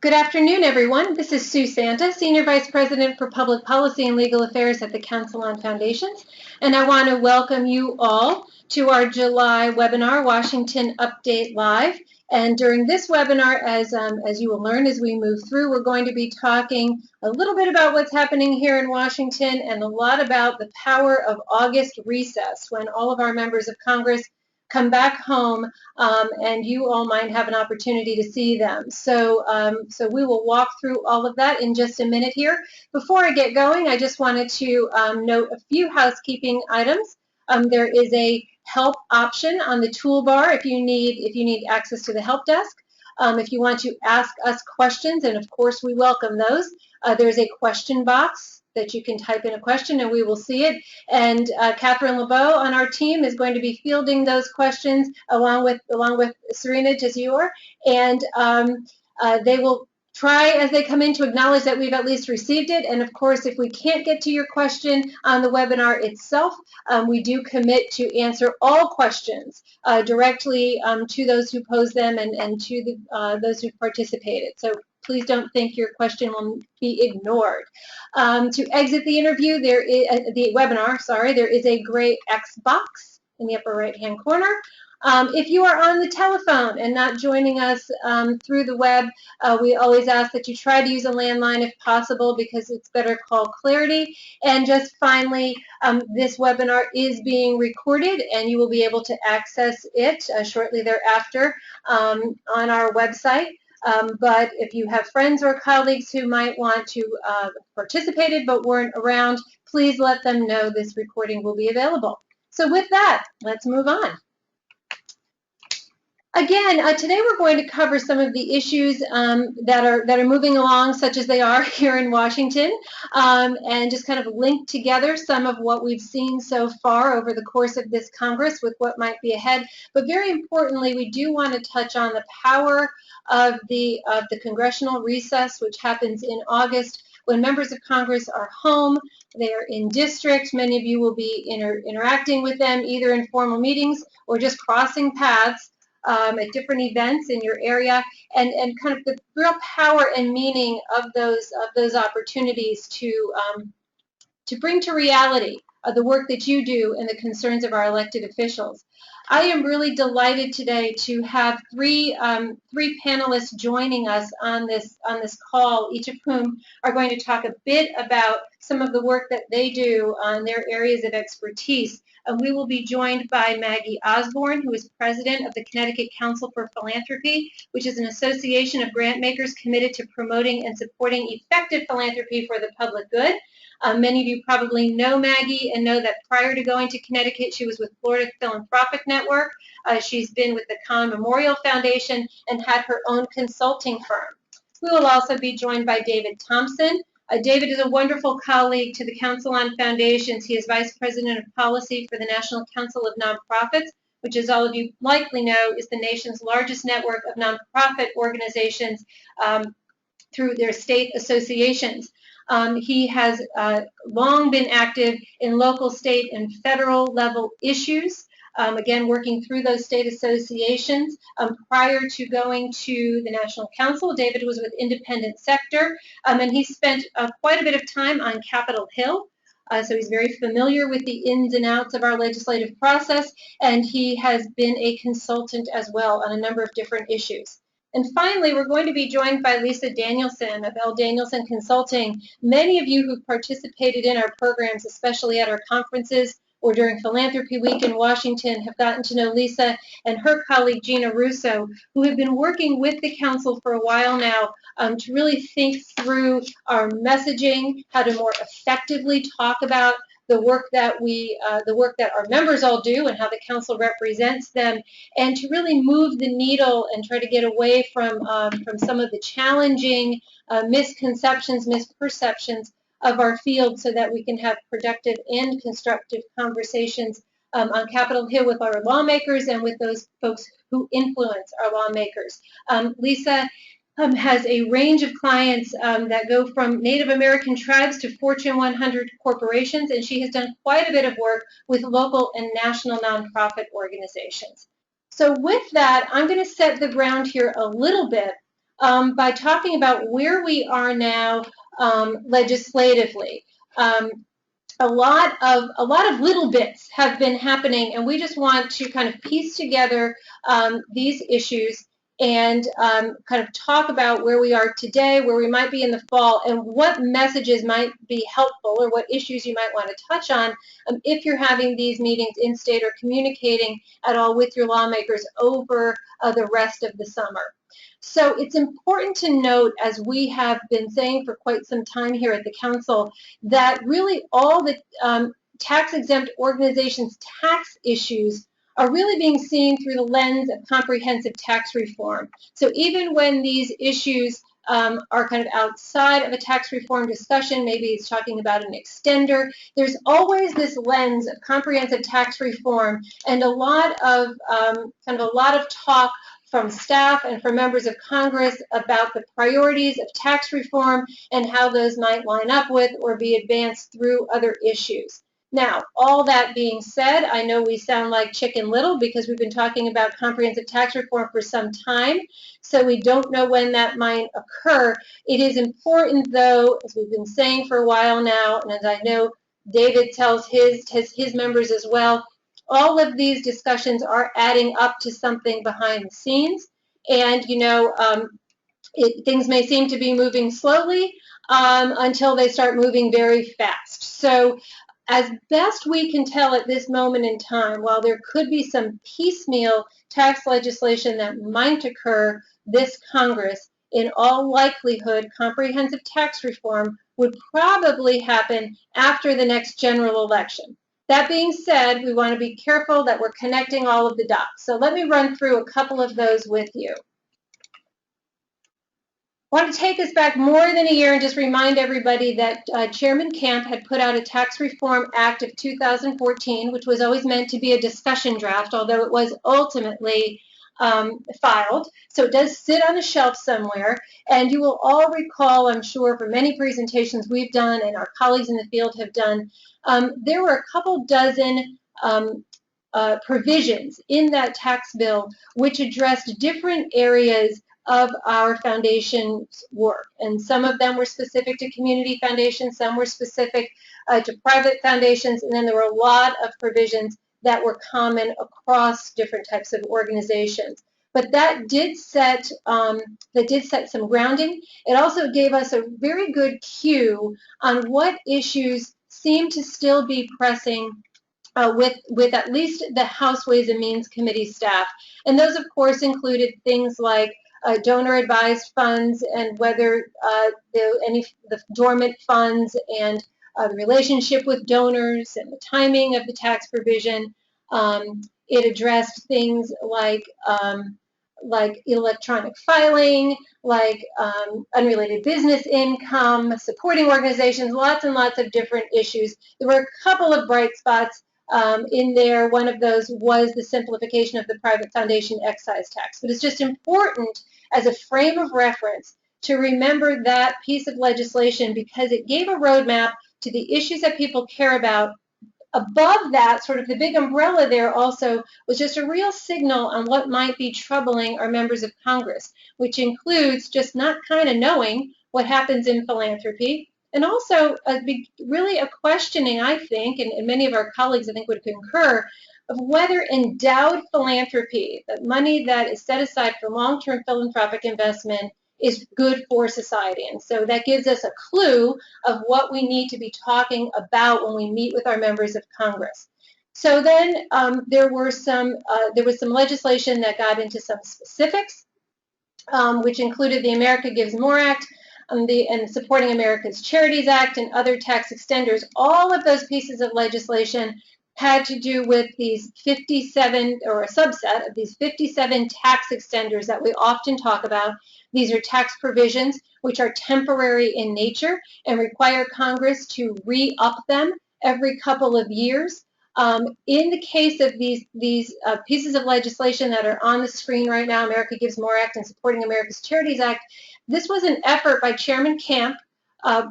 Good afternoon, everyone. This is Sue Santa, Senior Vice President for Public Policy and Legal Affairs at the Council on Foundations, and I want to welcome you all to our July webinar, Washington Update Live. And during this webinar, as you will learn as we move through, we're going to be talking a little bit about what's happening here in Washington and a lot about the power of August recess, when all of our members of Congress come back home, and you all might have an opportunity to see them. So we will walk through all of that in just a minute here. Before I get going, I just wanted to note a few housekeeping items. There is a help option on the toolbar if you need access to the help desk. If you want to ask us questions, and of course we welcome those, there's a question box that you can type in a question and we will see it. And Catherine LeBeau on our team is going to be fielding those questions along with Serena Jasior, and they will try as they come in to acknowledge that we've at least received it. And of course, if we can't get to your question on the webinar itself, we do commit to answer all questions directly to those who pose them and to those who participated. So please don't think your question will be ignored. To exit the interview, the webinar, there is a gray X box in the upper right-hand corner. If you are on the telephone and not joining us through the web, we always ask that you try to use a landline if possible, because it's better call clarity. And just finally, this webinar is being recorded and you will be able to access it shortly thereafter on our website. But if you have friends or colleagues who might want to participated but weren't around, please let them know this recording will be available. So with that, let's move on. Again, today we're going to cover some of the issues that are moving along, such as they are here in Washington, and just kind of link together some of what we've seen so far over the course of this Congress with what might be ahead. But very importantly, we do want to touch on the power of the congressional recess, which happens in August, when members of Congress are home. They are in district. Many of you will be interacting with them either in formal meetings or just crossing paths at different events in your area, and kind of the real power and meaning of those opportunities to bring to reality the work that you do and the concerns of our elected officials. I am really delighted today to have three panelists joining us on this call, each of whom are going to talk a bit about some of the work that they do on their areas of expertise. We will be joined by Maggie Osborne, who is president of the Connecticut Council for Philanthropy, which is an association of grant makers committed to promoting and supporting effective philanthropy for the public good. Many of you probably know Maggie and know that prior to going to Connecticut, she was with Florida Philanthropic Network. She's been with the Kahn Memorial Foundation and had her own consulting firm. We will also be joined by David Thompson. David is a wonderful colleague to the Council on Foundations. He is Vice President of Policy for the National Council of Nonprofits, which, as all of you likely know, is the nation's largest network of nonprofit organizations through their state associations. He has long been active in local, state, and federal level issues, again, working through those state associations. Prior to going to the National Council, David was with Independent Sector, and he spent quite a bit of time on Capitol Hill. So he's very familiar with the ins and outs of our legislative process, and he has been a consultant as well on a number of different issues. And finally, we're going to be joined by Lisa Danielson of L. Danielson Consulting. Many of you who've participated in our programs, especially at our conferences or during Philanthropy Week in Washington, have gotten to know Lisa and her colleague Gina Russo, who have been working with the Council for a while now to really think through our messaging, how to more effectively talk about the work that our members all do and how the Council represents them, and to really move the needle and try to get away from some of the challenging misconceptions, misperceptions of our field, so that we can have productive and constructive conversations on Capitol Hill with our lawmakers and with those folks who influence our lawmakers. Lisa has a range of clients that go from Native American tribes to Fortune 100 corporations, and she has done quite a bit of work with local and national nonprofit organizations. So with that, I'm going to set the ground here a little bit by talking about where we are now legislatively. A lot of little bits have been happening, and we just want to kind of piece together these issues and kind of talk about where we are today, where we might be in the fall, and what messages might be helpful or what issues you might want to touch on if you're having these meetings in state or communicating at all with your lawmakers over the rest of the summer. So it's important to note, as we have been saying for quite some time here at the Council, that really all the tax-exempt organizations' tax issues are really being seen through the lens of comprehensive tax reform. So even when these issues are kind of outside of a tax reform discussion, maybe it's talking about an extender, there's always this lens of comprehensive tax reform and a lot of talk from staff and from members of Congress about the priorities of tax reform and how those might line up with or be advanced through other issues. Now, all that being said, I know we sound like Chicken Little because we've been talking about comprehensive tax reform for some time, so we don't know when that might occur. It is important, though, as we've been saying for a while now, and as I know David tells his members as well, all of these discussions are adding up to something behind the scenes, and things may seem to be moving slowly until they start moving very fast. So as best we can tell at this moment in time, while there could be some piecemeal tax legislation that might occur this Congress, in all likelihood, comprehensive tax reform would probably happen after the next general election. That being said, we want to be careful that we're connecting all of the dots. So let me run through a couple of those with you. I want to take us back more than a year and just remind everybody that Chairman Camp had put out a Tax Reform Act of 2014, which was always meant to be a discussion draft, although it was ultimately filed. So it does sit on a shelf somewhere. And you will all recall, I'm sure, from many presentations we've done and our colleagues in the field have done, there were a couple dozen provisions in that tax bill which addressed different areas of our foundation's work. And some of them were specific to community foundations, some were specific to private foundations, and then there were a lot of provisions that were common across different types of organizations. But that did set some grounding. It also gave us a very good cue on what issues seem to still be pressing with at least the House Ways and Means Committee staff. And those, of course, included things like donor-advised funds and whether the dormant funds and the relationship with donors and the timing of the tax provision. It addressed things like electronic filing, like unrelated business income, supporting organizations, lots and lots of different issues. There were a couple of bright spots in there. One of those was the simplification of the private foundation excise tax. But it's just important as a frame of reference to remember that piece of legislation because it gave a roadmap to the issues that people care about. Above that, sort of the big umbrella there also was just a real signal on what might be troubling our members of Congress, which includes just not kind of knowing what happens in philanthropy, and also really a questioning, I think, and many of our colleagues I think would concur, of whether endowed philanthropy, the money that is set aside for long-term philanthropic investment, is good for society. And so that gives us a clue of what we need to be talking about when we meet with our members of Congress. So then there was some legislation that got into some specifics, which included the America Gives More Act, and Supporting America's Charities Act, and other tax extenders. All of those pieces of legislation had to do with these 57, or a subset of these 57 tax extenders that we often talk about. These are tax provisions which are temporary in nature and require Congress to re-up them every couple of years. In the case of these pieces of legislation that are on the screen right now, America Gives More Act and Supporting America's Charities Act, this was an effort by Chairman Camp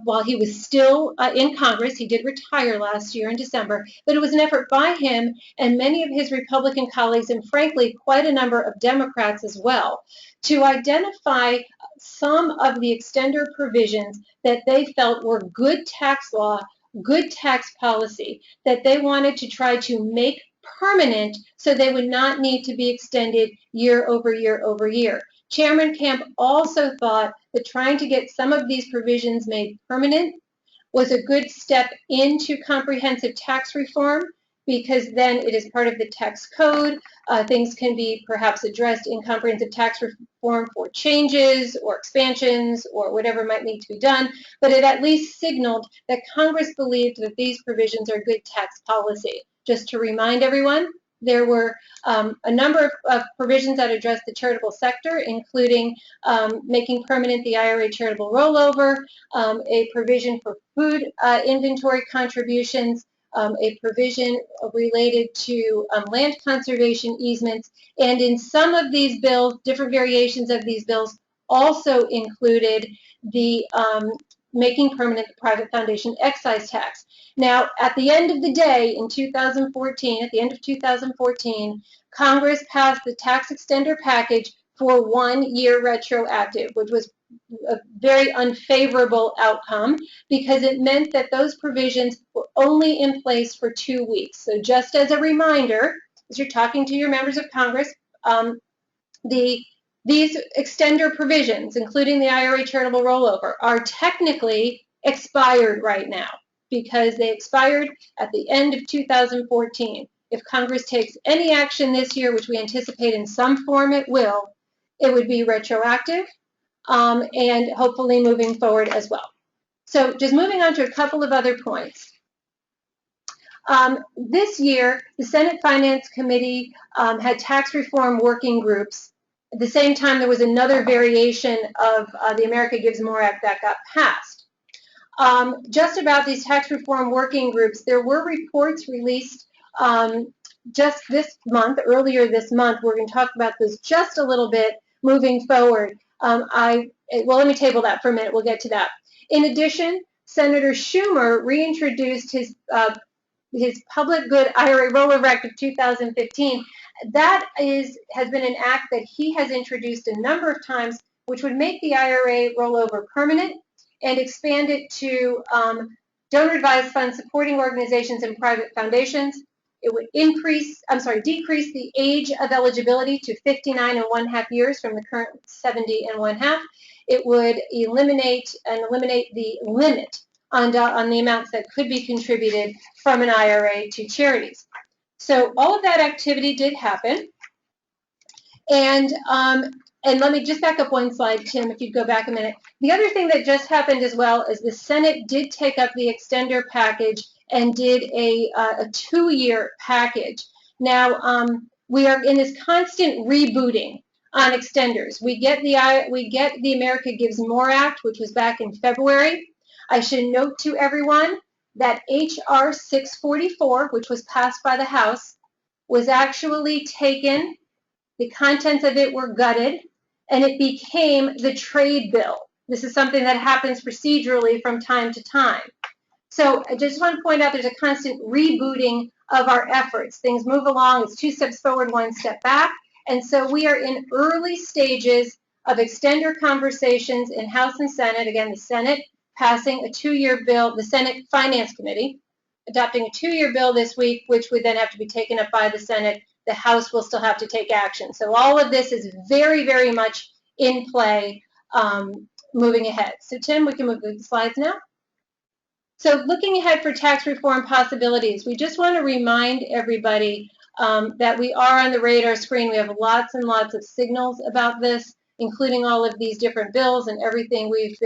while he was still in Congress. He did retire last year in December, but it was an effort by him and many of his Republican colleagues, and frankly, quite a number of Democrats as well, to identify some of the extender provisions that they felt were good tax law, good tax policy, that they wanted to try to make permanent so they would not need to be extended year over year over year. Chairman Camp also thought that trying to get some of these provisions made permanent was a good step into comprehensive tax reform, because then it is part of the tax code. Things can be perhaps addressed in comprehensive tax reform for changes or expansions or whatever might need to be done, but it at least signaled that Congress believed that these provisions are good tax policy. Just to remind everyone, there were a number of provisions that addressed the charitable sector, including making permanent the IRA charitable rollover, a provision for food inventory contributions, a provision related to land conservation easements, and in some of these bills, different variations of these bills also included the making permanent the private foundation excise tax. Now, at the end of the day, in 2014, at the end of 2014, Congress passed the tax extender package for 1 year retroactive, which was a very unfavorable outcome because it meant that those provisions were only in place for 2 weeks. So just as a reminder, as you're talking to your members of Congress, these extender provisions, including the IRA charitable rollover, are technically expired right now because they expired at the end of 2014. If Congress takes any action this year, which we anticipate in some form it will, it would be retroactive and hopefully moving forward as well. So just moving on to a couple of other points. This year, the Senate Finance Committee had tax reform working groups. At the same time, there was another variation of the America Gives More Act that got passed. Just about these tax reform working groups, there were reports released just this month, earlier this month. We're going to talk about this just a little bit moving forward. Well, let me table that for a minute. We'll get to that. In addition, Senator Schumer reintroduced his Public Good IRA Rollover Act of 2015. That has been an act that he has introduced a number of times, which would make the IRA rollover permanent and expand it to donor-advised funds supporting organizations and private foundations. It would decrease the age of eligibility to 59.5 years from the current 70.5. It would eliminate the limit on the amounts that could be contributed from an IRA to charities. So all of that activity did happen. And let me just back up one slide, Tim, if you'd go back a minute. The other thing that just happened as well is the Senate did take up the extender package and did a 2-year package. Now, we are in this constant rebooting on extenders. We get the America Gives More Act, which was back in February. I should note to everyone that H.R. 644, which was passed by the House, was actually taken, the contents of it were gutted, and it became the trade bill. This is something that happens procedurally from time to time. So I just want to point out there's a constant rebooting of our efforts. Things move along, it's 2 steps forward, 1 step back, and so we are in early stages of extender conversations in House and Senate. Again, the Senate passing a 2-year bill, the Senate Finance Committee adopting a 2-year bill this week, which would then have to be taken up by the Senate. The House will still have to take action. So all of this is very, very much in play moving ahead. So Tim, we can move to the slides now. So looking ahead for tax reform possibilities, we just want to remind everybody that we are on the radar screen. We have lots and lots of signals about this, including all of these different bills and everything we've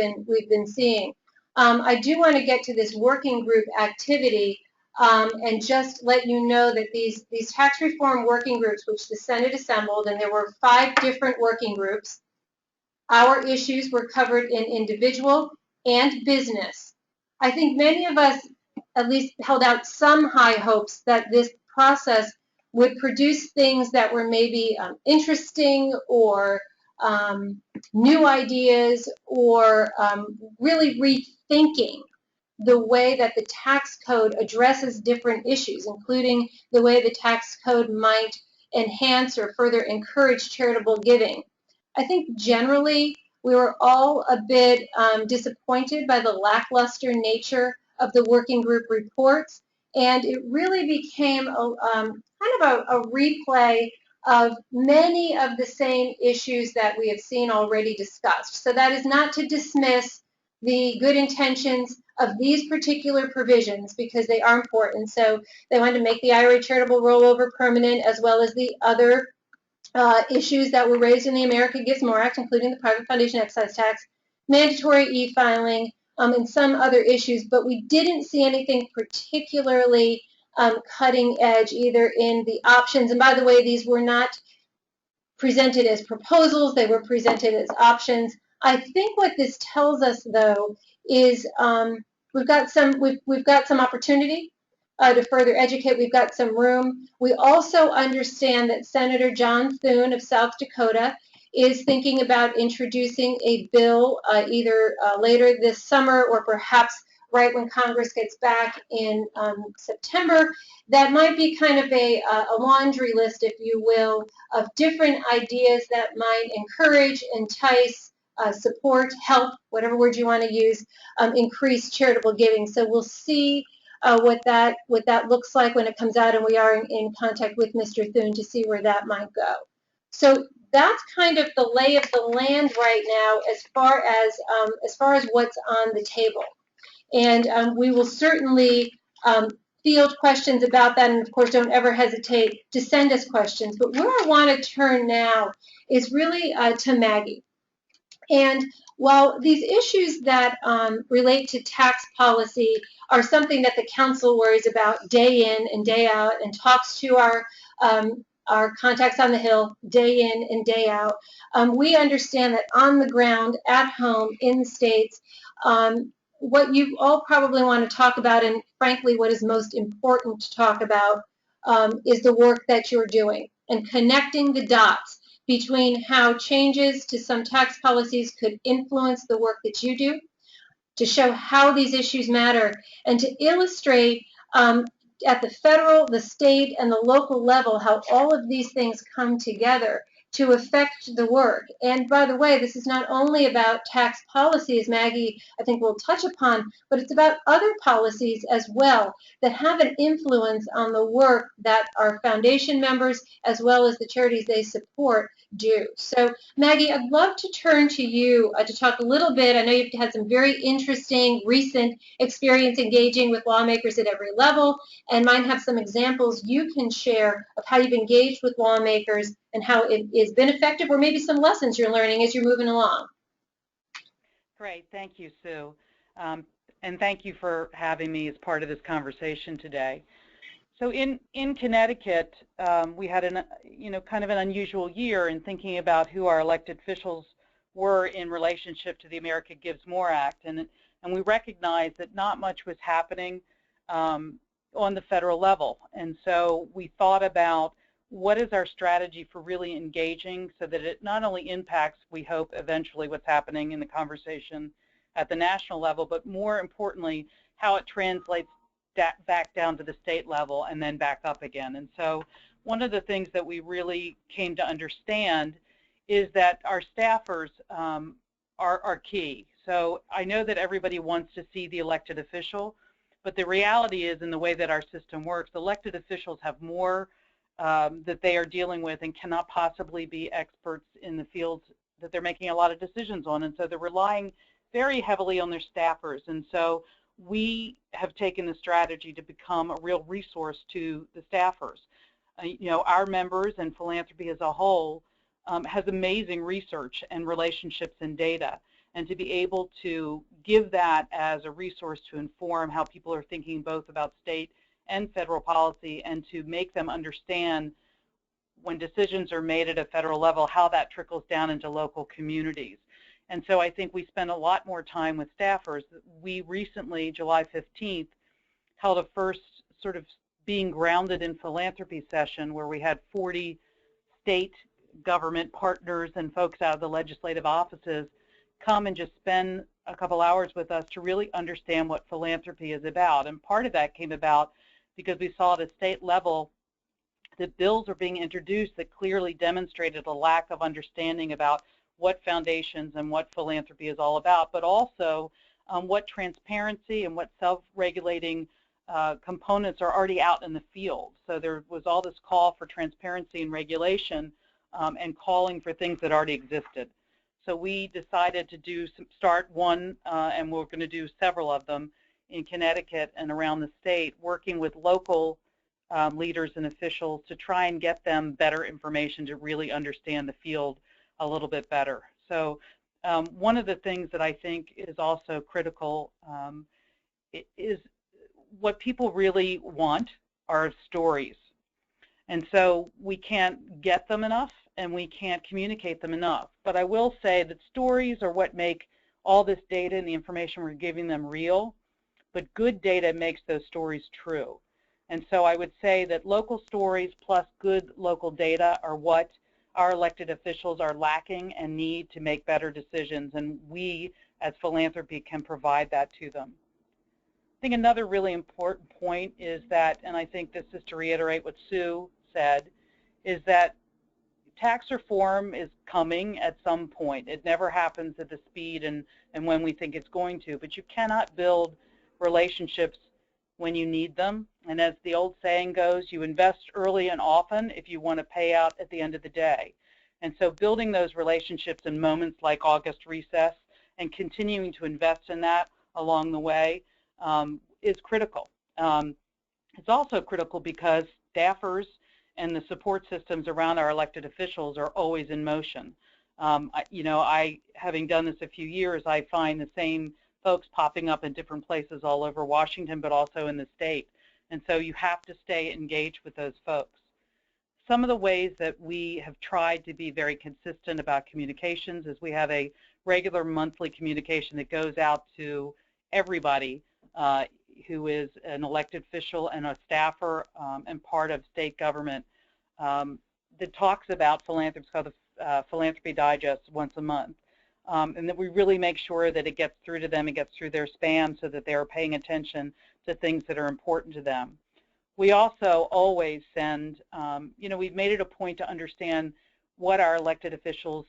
been seeing. I do want to get to this working group activity and just let you know that these tax reform working groups, which the Senate assembled, and there were 5 different working groups, our issues were covered in individual and business. I think many of us at least held out some high hopes that this process would produce things that were maybe interesting or new ideas or really rethinking the way that the tax code addresses different issues, including the way the tax code might enhance or further encourage charitable giving. I think generally we were all a bit disappointed by the lackluster nature of the working group reports, and it really became kind of a replay of many of the same issues that we have seen already discussed. So that is not to dismiss the good intentions of these particular provisions, because they are important. So they wanted to make the IRA charitable rollover permanent, as well as the other issues that were raised in the America Gives More Act, including the private foundation excise tax, mandatory e-filing, and some other issues. But we didn't see anything particularly cutting edge either in the options. And by the way, these were not presented as proposals, they were presented as options. I think what this tells us, though, is we've got some opportunity to further educate. We've got some room. We also understand that Senator John Thune of South Dakota is thinking about introducing a bill either later this summer or perhaps right when Congress gets back in September. That might be kind of a laundry list, if you will, of different ideas that might encourage, entice, support, help, whatever word you want to use, increase charitable giving. So we'll see what that looks like when it comes out, and we are in contact with Mr. Thune to see where that might go. So that's kind of the lay of the land right now as far as what's on the table. And we will certainly field questions about that, and of course don't ever hesitate to send us questions. But where I want to turn now is really to Maggie. And while these issues that relate to tax policy are something that the council worries about day in and day out and talks to our contacts on the Hill day in and day out, we understand that on the ground, at home, in the States, what you all probably want to talk about, and frankly what is most important to talk about, is the work that you're doing and connecting the dots between how changes to some tax policies could influence the work that you do, to show how these issues matter, and to illustrate at the federal, the state, and the local level how all of these things come together to affect the work. And by the way, this is not only about tax policy, as Maggie, I think, will touch upon, but it's about other policies as well that have an influence on the work that our foundation members, as well as the charities they support, do. So Maggie, I'd love to turn to you to talk a little bit. I know you've had some very interesting recent experience engaging with lawmakers at every level, and might have some examples you can share of how you've engaged with lawmakers and how it has been effective, or maybe some lessons you're learning as you're moving along. Great, thank you, Sue. And thank you for having me as part of this conversation today. So in Connecticut, we had kind of an unusual year in thinking about who our elected officials were in relationship to the America Gives More Act, and we recognized that not much was happening on the federal level. And so we thought about what is our strategy for really engaging so that it not only impacts, we hope, eventually what's happening in the conversation at the national level, but more importantly, how it translates back down to the state level and then back up again. And so one of the things that we really came to understand is that our staffers are key. So I know that everybody wants to see the elected official, but the reality is, in the way that our system works, elected officials have more that they are dealing with and cannot possibly be experts in the fields that they're making a lot of decisions on. And so they're relying very heavily on their staffers. And so we have taken the strategy to become a real resource to the staffers. Our members and philanthropy as a whole has amazing research and relationships and data. And to be able to give that as a resource to inform how people are thinking both about state and federal policy, and to make them understand when decisions are made at a federal level, how that trickles down into local communities. And so I think we spend a lot more time with staffers. We recently, July 15th, held a first sort of being grounded in philanthropy session where we had 40 state government partners and folks out of the legislative offices come and just spend a couple hours with us to really understand what philanthropy is about. And part of that came about because we saw at a state level that bills are being introduced that clearly demonstrated a lack of understanding about what foundations and what philanthropy is all about, but also what transparency and what self-regulating components are already out in the field. So there was all this call for transparency and regulation and calling for things that already existed. So we decided to start one, and we're going to do several of them in Connecticut and around the state, working with local leaders and officials to try and get them better information to really understand the field a little bit better. So one of the things that I think is also critical is what people really want are stories. And so we can't get them enough and we can't communicate them enough. But I will say that stories are what make all this data and the information we're giving them real, but good data makes those stories true. And so I would say that local stories plus good local data are what our elected officials are lacking and need to make better decisions, and we as philanthropy can provide that to them. I think another really important point is that, and I think this is to reiterate what Sue said, is that tax reform is coming at some point. It never happens at the speed and when we think it's going to, but you cannot build relationships when you need them. And as the old saying goes, you invest early and often if you want to pay out at the end of the day. And so building those relationships in moments like August recess and continuing to invest in that along the way is critical. It's also critical because staffers and the support systems around our elected officials are always in motion. Having done this a few years, I find the same folks popping up in different places all over Washington, but also in the state. And so you have to stay engaged with those folks. Some of the ways that we have tried to be very consistent about communications is we have a regular monthly communication that goes out to everybody who is an elected official and a staffer and part of state government that talks about philanthropy. It's called the Philanthropy Digest once a month. And that we really make sure that it gets through to them, it gets through their spam so that they are paying attention to things that are important to them. We also always send, we've made it a point to understand what our elected officials'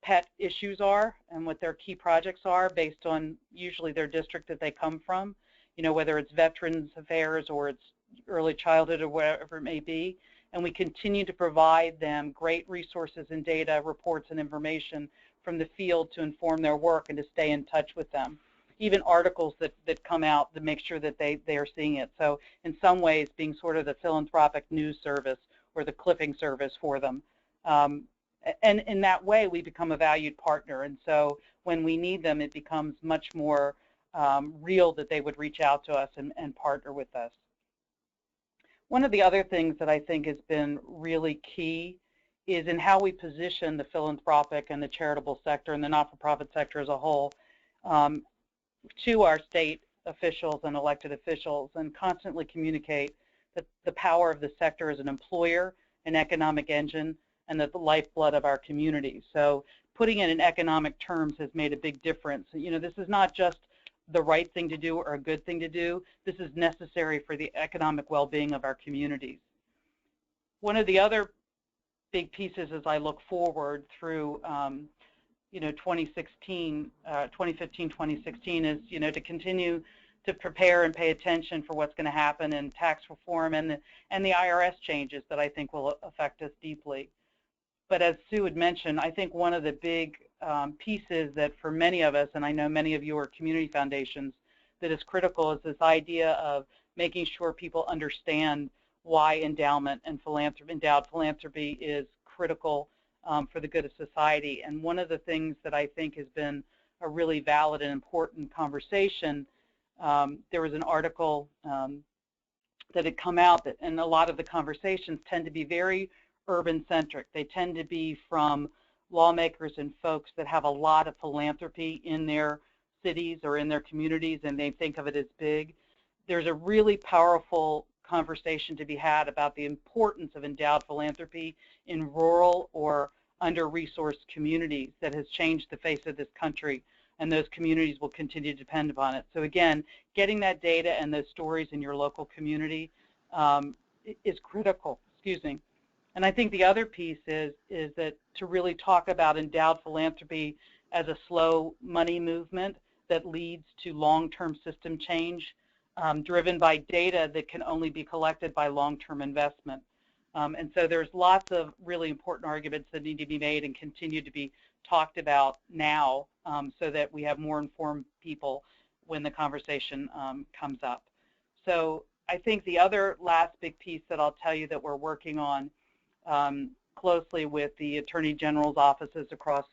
pet issues are and what their key projects are based on usually their district that they come from, whether it's Veterans Affairs or it's early childhood or whatever it may be. And we continue to provide them great resources and data, reports and information from the field to inform their work and to stay in touch with them. Even articles that come out to make sure that they are seeing it. So in some ways being sort of the philanthropic news service or the clipping service for them. And in that way we become a valued partner. And so when we need them, it becomes much more real that they would reach out to us and partner with us. One of the other things that I think has been really key is in how we position the philanthropic and the charitable sector and the not-for-profit sector as a whole to our state officials and elected officials, and constantly communicate that the power of the sector as an employer, an economic engine, and the lifeblood of our communities. So putting it in economic terms has made a big difference. This is not just the right thing to do or a good thing to do. This is necessary for the economic well-being of our communities. One of the other big pieces as I look forward through 2015, 2016 is, to continue to prepare and pay attention for what's going to happen in tax reform and the IRS changes that I think will affect us deeply. But as Sue had mentioned, I think one of the big pieces that for many of us, and I know many of you are community foundations, that is critical is this idea of making sure people understand why endowment and endowed philanthropy is critical for the good of society. And one of the things that I think has been a really valid and important conversation, there was an article that had come out that, and a lot of the conversations tend to be very urban-centric. They tend to be from lawmakers and folks that have a lot of philanthropy in their cities or in their communities, and they think of it as big. There's a really powerful conversation to be had about the importance of endowed philanthropy in rural or under-resourced communities that has changed the face of this country, and those communities will continue to depend upon it. So again, getting that data and those stories in your local community is critical. Excuse me. And I think the other piece is that to really talk about endowed philanthropy as a slow money movement that leads to long-term system change, driven by data that can only be collected by long-term investment. And so there's lots of really important arguments that need to be made and continue to be talked about now, so that we have more informed people when the conversation comes up. So I think the other last big piece that I'll tell you that we're working on closely with the Attorney General's offices across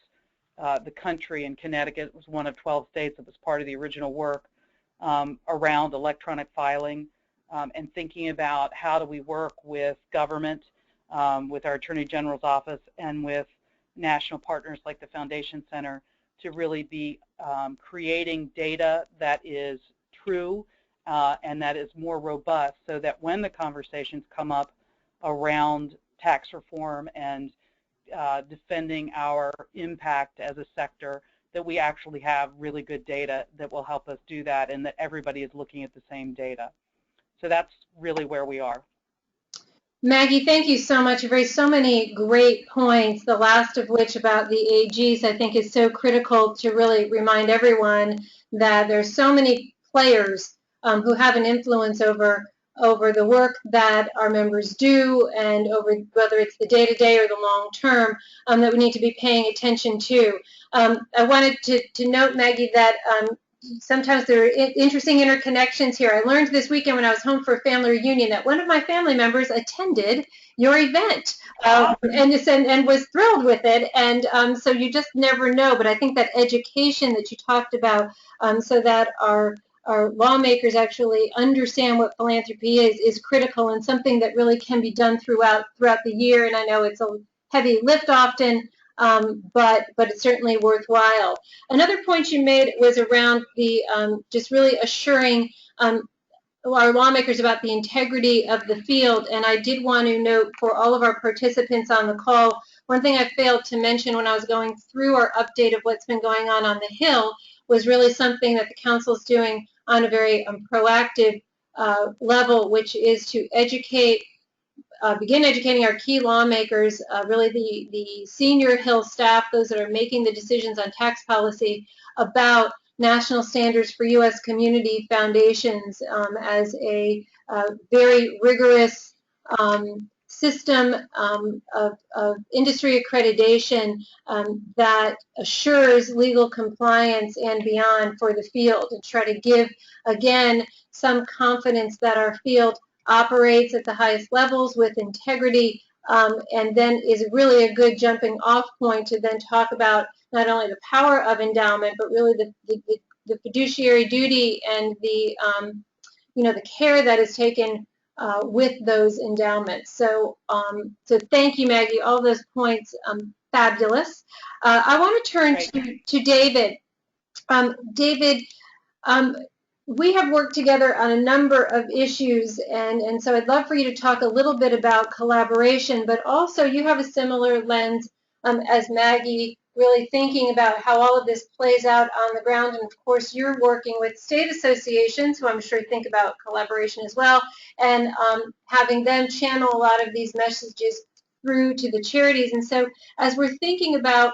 the country, and Connecticut was one of 12 states that was part of the original work around electronic filing, and thinking about how do we work with government, with our Attorney General's office, and with national partners like the Foundation Center to really be creating data that is true and that is more robust, so that when the conversations come up around tax reform and defending our impact as a sector, that we actually have really good data that will help us do that, and that everybody is looking at the same data. So that's really where we are. Maggie, thank you so much. You've raised so many great points, the last of which about the AGs I think is so critical to really remind everyone that there's so many players who have an influence over the work that our members do, and over whether it's the day-to-day or the long-term, that we need to be paying attention to. I wanted to note, Maggie, that sometimes there are interesting interconnections here. I learned this weekend when I was home for a family reunion that one of my family members attended your event and was thrilled with it. And so you just never know. But I think that education that you talked about, so that our lawmakers actually understand what philanthropy is critical, and something that really can be done throughout the year. And I know it's a heavy lift often, but it's certainly worthwhile. Another point you made was around the just really assuring our lawmakers about the integrity of the field. And I did want to note for all of our participants on the call, one thing I failed to mention when I was going through our update of what's been going on the Hill was really something that the council is doing on a very proactive level, which is to educate, begin educating our key lawmakers, really the senior Hill staff, those that are making the decisions on tax policy, about national standards for U.S. community foundations as a very rigorous system of industry accreditation that assures legal compliance and beyond for the field, and try to give, again, some confidence that our field operates at the highest levels with integrity, and then is really a good jumping off point to then talk about not only the power of endowment, but really the fiduciary duty and the the care that is taken with those endowments. So so thank you, Maggie. All those points, fabulous. I want to turn to David. David, we have worked together on a number of issues, and so I'd love for you to talk a little bit about collaboration, but also you have a similar lens as Maggie, really thinking about how all of this plays out on the ground. And of course, you're working with state associations, who I'm sure think about collaboration as well, and having them channel a lot of these messages through to the charities. And so as we're thinking about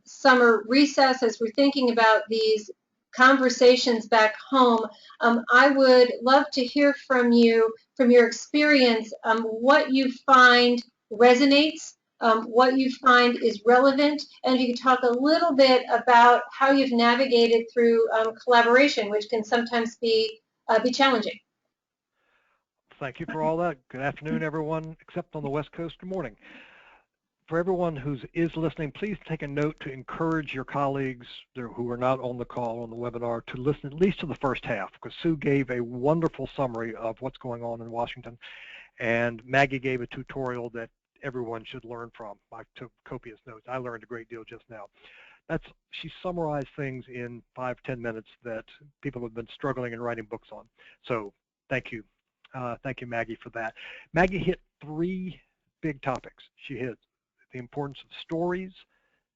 summer recess, as we're thinking about these conversations back home, I would love to hear from you, from your experience, what you find resonates, what you find is relevant, and if you could talk a little bit about how you've navigated through collaboration, which can sometimes be challenging. Thank you for all that. Good afternoon, everyone, except on the West Coast. Good morning. For everyone who is listening, please take a note to encourage your colleagues who are not on the call, on the webinar, to listen at least to the first half, because Sue gave a wonderful summary of what's going on in Washington, and Maggie gave a tutorial that everyone should learn from. I took copious notes. I learned a great deal just now. She summarized things in 5-10 minutes that people have been struggling and writing books on. So thank you. Thank you, Maggie, for that. Maggie hit 3 big topics. She hit the importance of stories,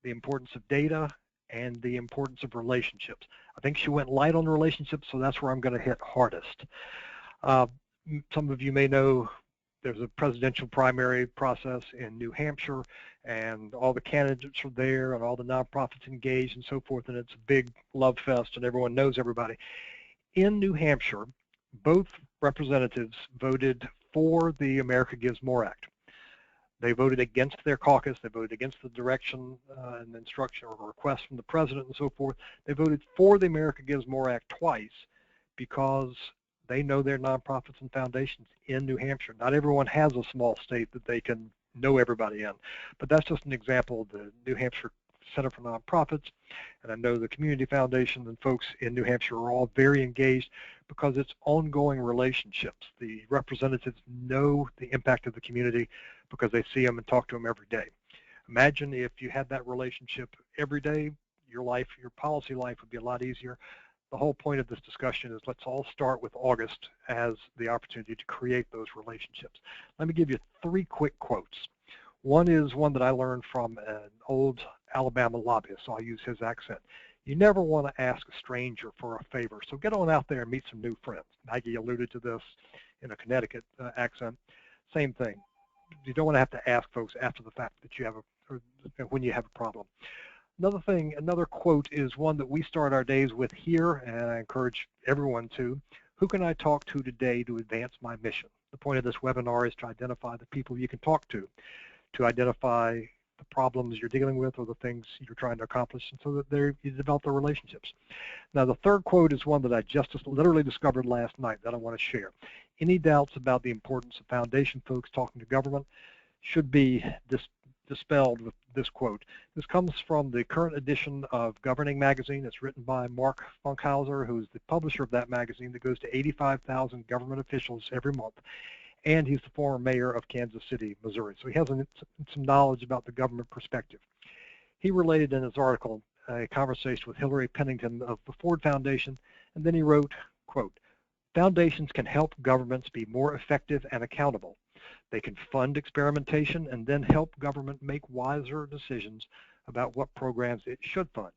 the importance of data, and the importance of relationships. I think she went light on relationships, so that's where I'm going to hit hardest. Some of you may know there's a presidential primary process in New Hampshire, and all the candidates are there, and all the nonprofits engaged and so forth, and it's a big love fest, and everyone knows everybody. In New Hampshire, both representatives voted for the America Gives More Act. They voted against their caucus. They voted against the direction and instruction or request from the president and so forth. They voted for the America Gives More Act twice because they know their nonprofits and foundations in New Hampshire. Not everyone has a small state that they can know everybody in, but that's just an example. The New Hampshire Center for Nonprofits, and I know the Community Foundation and folks in New Hampshire are all very engaged because it's ongoing relationships. The representatives know the impact of the community because they see them and talk to them every day. Imagine if you had that relationship every day, your life, your policy life would be a lot easier. The whole point of this discussion is let's all start with August as the opportunity to create those relationships. Let me give you 3 quick quotes. One is one that I learned from an old Alabama lobbyist, so I'll use his accent. You never want to ask a stranger for a favor, so get on out there and meet some new friends. Maggie alluded to this in a Connecticut accent. Same thing. You don't want to have to ask folks after the fact that you have or when you have a problem. Another thing, another quote is one that we start our days with here, and I encourage everyone to. Who can I talk to today to advance my mission? The point of this webinar is to identify the people you can talk to identify the problems you're dealing with or the things you're trying to accomplish, and so that you develop the relationships. Now, the third quote is one that I just literally discovered last night that I want to share. Any doubts about the importance of foundation folks talking to government should be dispelled with this quote. This comes from the current edition of Governing Magazine. It's written by Mark Funkhauser, who's the publisher of that magazine that goes to 85,000 government officials every month. And he's the former mayor of Kansas City, Missouri. So he has some knowledge about the government perspective. He related in his article a conversation with Hillary Pennington of the Ford Foundation, and then he wrote, quote, "Foundations can help governments be more effective and accountable. They can fund experimentation and then help government make wiser decisions about what programs it should fund.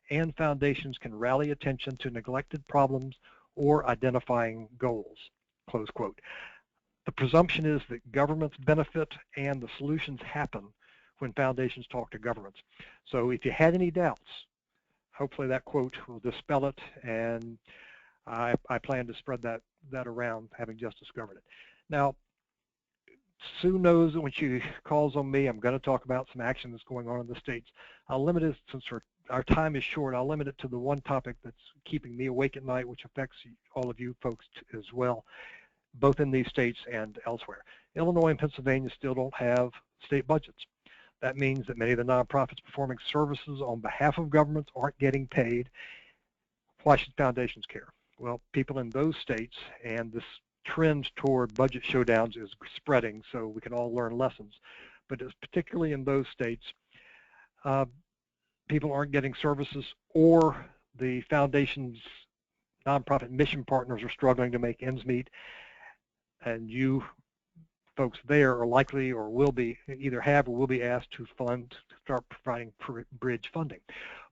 And foundations can rally attention to neglected problems or identifying goals," close quote. The presumption is that governments benefit and the solutions happen when foundations talk to governments. So if you had any doubts, hopefully that quote will dispel it, and I plan to spread that around, having just discovered it. Now, Sue knows that when she calls on me, I'm going to talk about some action that's going on in the states. I'll limit it, since our time is short, I'll limit it to the one topic that's keeping me awake at night, which affects all of you folks as well, both in these states and elsewhere. Illinois and Pennsylvania still don't have state budgets. That means that many of the nonprofits performing services on behalf of governments aren't getting paid. Why should foundations care? Well, people in those states, and this trend toward budget showdowns is spreading, so we can all learn lessons. But it's particularly in those states, people aren't getting services, or the foundation's nonprofit mission partners are struggling to make ends meet. And you folks there are likely or will be, either have or will be asked to start providing bridge funding.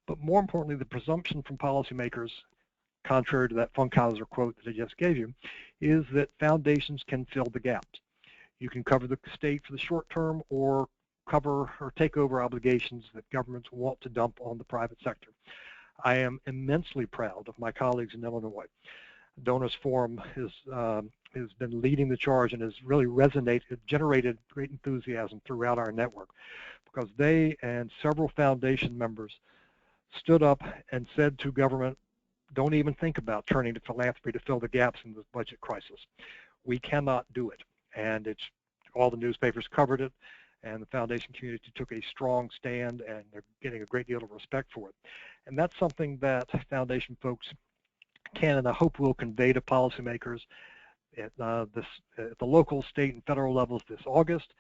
But more importantly, the presumption from policymakers, contrary to that Funkhauser quote that I just gave you, is that foundations can fill the gaps. You can cover the state for the short term or cover or take over obligations that governments want to dump on the private sector. I am immensely proud of my colleagues in Illinois. Donors Forum has been leading the charge and has really generated great enthusiasm throughout our network, because they and several foundation members stood up and said to government, don't even think about turning to philanthropy to fill the gaps in this budget crisis. We cannot do it. And all the newspapers covered it, and the foundation community took a strong stand, and they're getting a great deal of respect for it. And that's something that foundation folks can, and I hope will, convey to policymakers at the local, state, and federal levels this August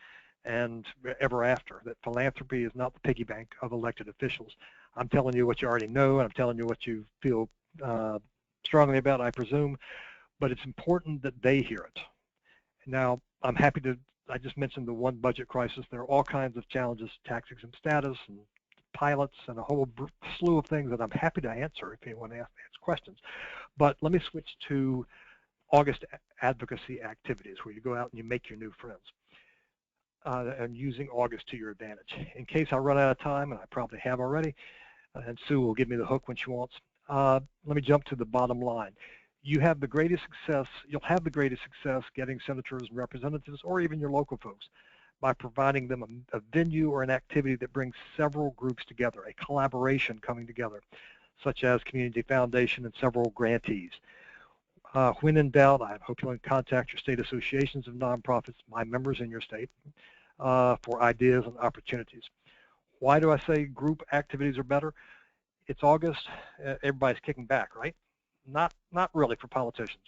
and ever after, that philanthropy is not the piggy bank of elected officials. I'm telling you what you already know, and I'm telling you what you feel strongly about, I presume, but it's important that they hear it. Now, I'm happy to, I just mentioned the one budget crisis. There are all kinds of challenges, tax exempt status and pilots and a whole slew of things that I'm happy to answer if anyone asks questions. But let me switch to August advocacy activities, where you go out and you make your new friends. And using August to your advantage. In case I run out of time, and I probably have already, and Sue will give me the hook when she wants, let me jump to the bottom line. You'll have the greatest success getting senators and representatives, or even your local folks, by providing them a venue or an activity that brings several groups together, a collaboration coming together, such as Community Foundation and several grantees. When in doubt, I hope you'll contact your state associations of nonprofits, my members in your state, for ideas and opportunities. Why do I say group activities are better? It's August, everybody's kicking back, right? Not really for politicians,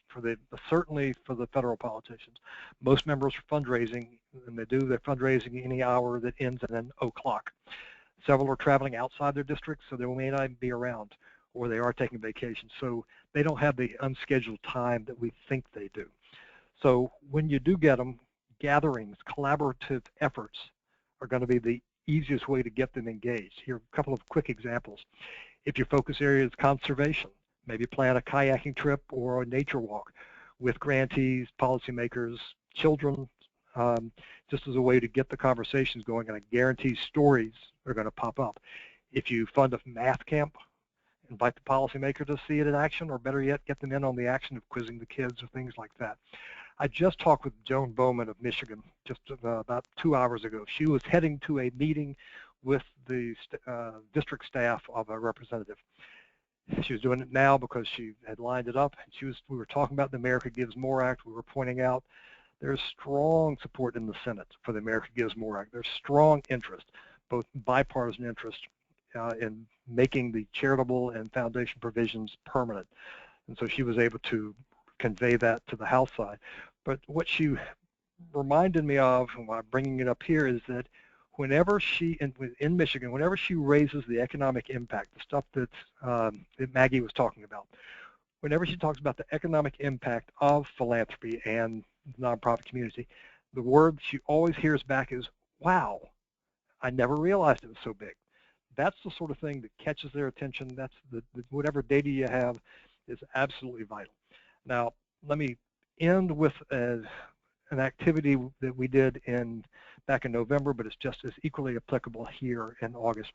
certainly for the federal politicians. Most members are fundraising, and they do their fundraising any hour that ends at an o'clock. Several are traveling outside their districts, so they may not even be around, or they are taking vacation, so they don't have the unscheduled time that we think they do. So when you do get them, gatherings, collaborative efforts are going to be the easiest way to get them engaged. Here are a couple of quick examples. If your focus area is conservation, maybe plan a kayaking trip or a nature walk with grantees, policymakers, children, just as a way to get the conversations going, and I guarantee stories are going to pop up. If you fund a math camp, invite the policymaker to see it in action, or better yet, get them in on the action of quizzing the kids or things like that. I just talked with Joan Bowman of Michigan just about 2 hours ago. She was heading to a meeting with the district staff of a representative. She was doing it now because she had lined it up, and we were talking about the America Gives More Act. We were pointing out there's strong support in the Senate for the America Gives More Act. There's strong interest, both bipartisan interest, in making the charitable and foundation provisions permanent. And so she was able to convey that to the House side. But what she reminded me of, and why I'm bringing it up here, is that whenever she, in Michigan, whenever she raises the economic impact, the stuff that Maggie was talking about, whenever she talks about the economic impact of philanthropy and the nonprofit community, the word she always hears back is, wow, I never realized it was so big. That's the sort of thing that catches their attention. That's whatever data you have is absolutely vital. Now, let me end with an activity that we did back in November, but it's just as equally applicable here in August.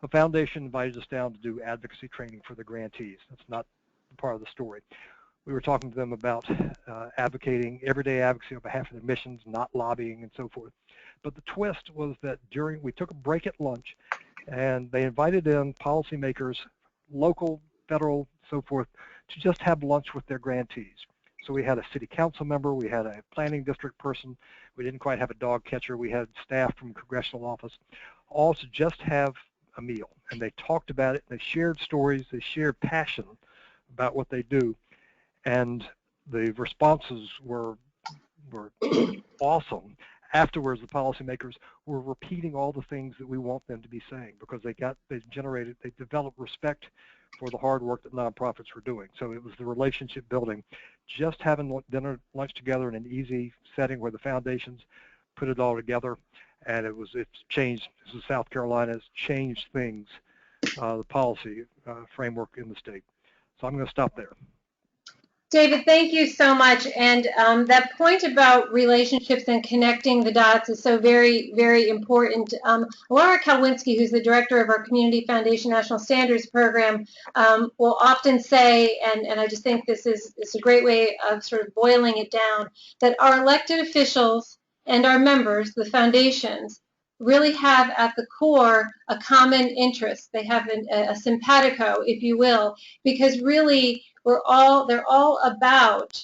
The foundation invited us down to do advocacy training for the grantees. That's not part of the story. We were talking to them about advocating, everyday advocacy on behalf of their missions, not lobbying and so forth. But the twist was that we took a break at lunch, and they invited in policymakers, local, federal, so forth, to just have lunch with their grantees. So we had a city council member, we had a planning district person, we didn't quite have a dog catcher, we had staff from congressional office, all to just have a meal. And they talked about it, they shared stories, they shared passion about what they do. And the responses were awesome. Afterwards, the policymakers were repeating all the things that we want them to be saying, because they developed respect for the hard work that nonprofits were doing. So it was the relationship building, just having dinner, lunch together in an easy setting where the foundations put it all together, and it's changed. This is South Carolina, has changed things, the policy framework in the state. So I'm going to stop there. David, thank you so much. And that point about relationships and connecting the dots is so very, very important. Laura Kalwinski, who's the director of our Community Foundation National Standards Program, will often say, and I just think it's a great way of sort of boiling it down, that our elected officials and our members, the foundations, really have at the core a common interest. They have a simpatico, if you will, because really they're all about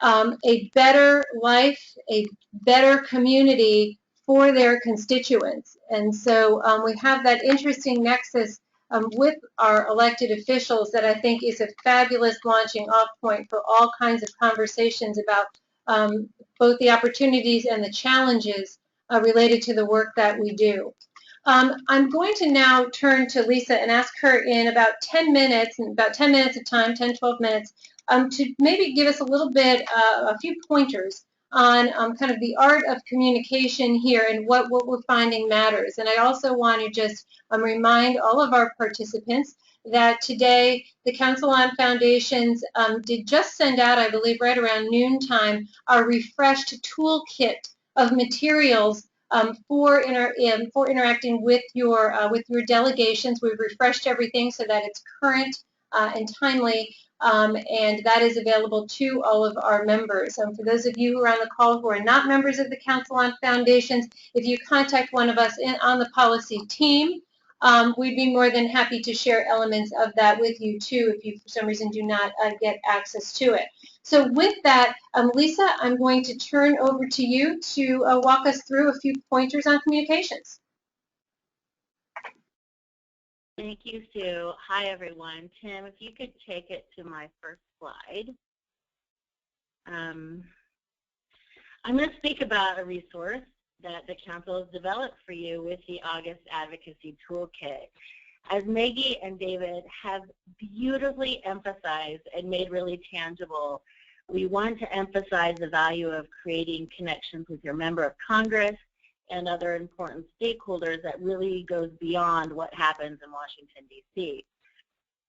a better life, a better community for their constituents. And so we have that interesting nexus with our elected officials that I think is a fabulous launching off point for all kinds of conversations about both the opportunities and the challenges related to the work that we do. I'm going to now turn to Lisa and ask her in about 10 minutes, of time, 10, 12 minutes, to maybe give us a little bit, a few pointers on kind of the art of communication here and what we're finding matters. And I also want to just remind all of our participants that today the Council on Foundations did just send out, I believe right around noontime, our refreshed toolkit of materials for interacting with your delegations. We've refreshed everything so that it's current and timely, and that is available to all of our members. For those of you who are on the call who are not members of the Council on Foundations, if you contact one of us on the policy team, we'd be more than happy to share elements of that with you too if you for some reason do not get access to it. So with that, Lisa, I'm going to turn over to you to walk us through a few pointers on communications. Thank you, Sue. Hi, everyone. Tim, if you could take it to my first slide. I'm going to speak about a resource that the Council has developed for you with the August Advocacy Toolkit. As Maggie and David have beautifully emphasized and made really tangible, we want to emphasize the value of creating connections with your member of Congress and other important stakeholders that really goes beyond what happens in Washington, D.C.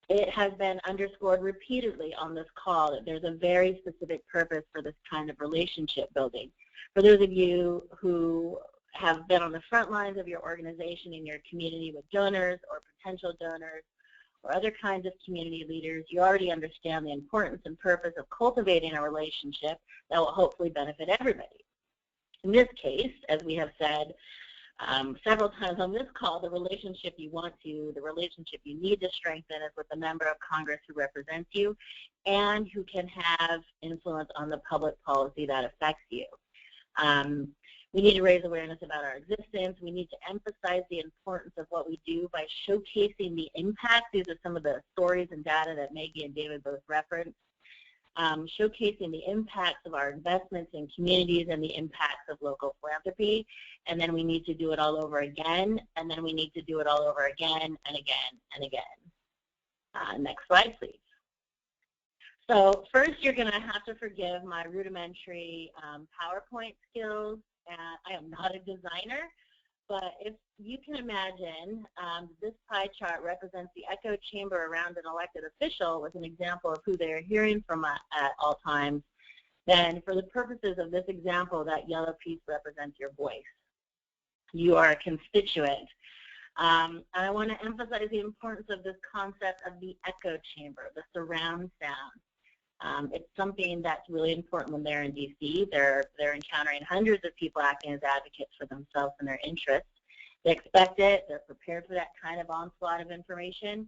It has been underscored repeatedly on this call that there's a very specific purpose for this kind of relationship building. For those of you who have been on the front lines of your organization in your community with donors or potential donors or other kinds of community leaders, you already understand the importance and purpose of cultivating a relationship that will hopefully benefit everybody. In this case, as we have said several times on this call, the relationship you need to strengthen is with the member of Congress who represents you and who can have influence on the public policy that affects you. We need to raise awareness about our existence. We need to emphasize the importance of what we do by showcasing the impact. These are some of the stories and data that Maggie and David both referenced. Showcasing the impacts of our investments in communities and the impacts of local philanthropy, and then we need to do it all over again, and then we need to do it all over again and again and again. Next slide, please. So first, you're going to have to forgive my rudimentary PowerPoint skills. I am not a designer, but if you can imagine, this pie chart represents the echo chamber around an elected official with an example of who they're hearing from at all times. Then for the purposes of this example, that yellow piece represents your voice. You are a constituent. I want to emphasize the importance of this concept of the echo chamber, the surround sound. It's something that's really important when they're in D.C. They're encountering hundreds of people acting as advocates for themselves and their interests. They expect it. They're prepared for that kind of onslaught of information.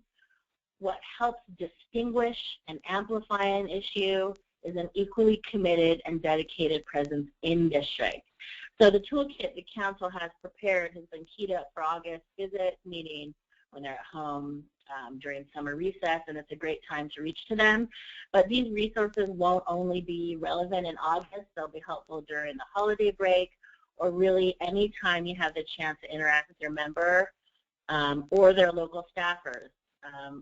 What helps distinguish and amplify an issue is an equally committed and dedicated presence in district. So the toolkit the Council has prepared has been keyed up for August visit, meaning when they're at home during summer recess, and it's a great time to reach to them. But these resources won't only be relevant in August, they'll be helpful during the holiday break, or really any time you have the chance to interact with your member or their local staffers.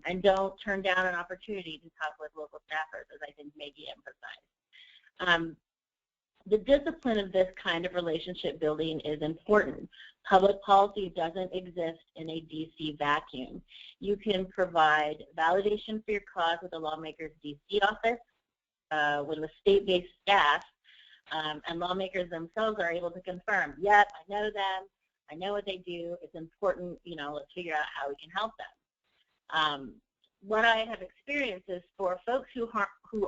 And don't turn down an opportunity to talk with local staffers, as I think Maggie emphasized. The discipline of this kind of relationship building is important. Public policy doesn't exist in a DC vacuum. You can provide validation for your cause with the Lawmakers DC office, with a state-based staff, and lawmakers themselves are able to confirm, yep, I know them, I know what they do, it's important, let's figure out how we can help them. What I have experienced is for folks who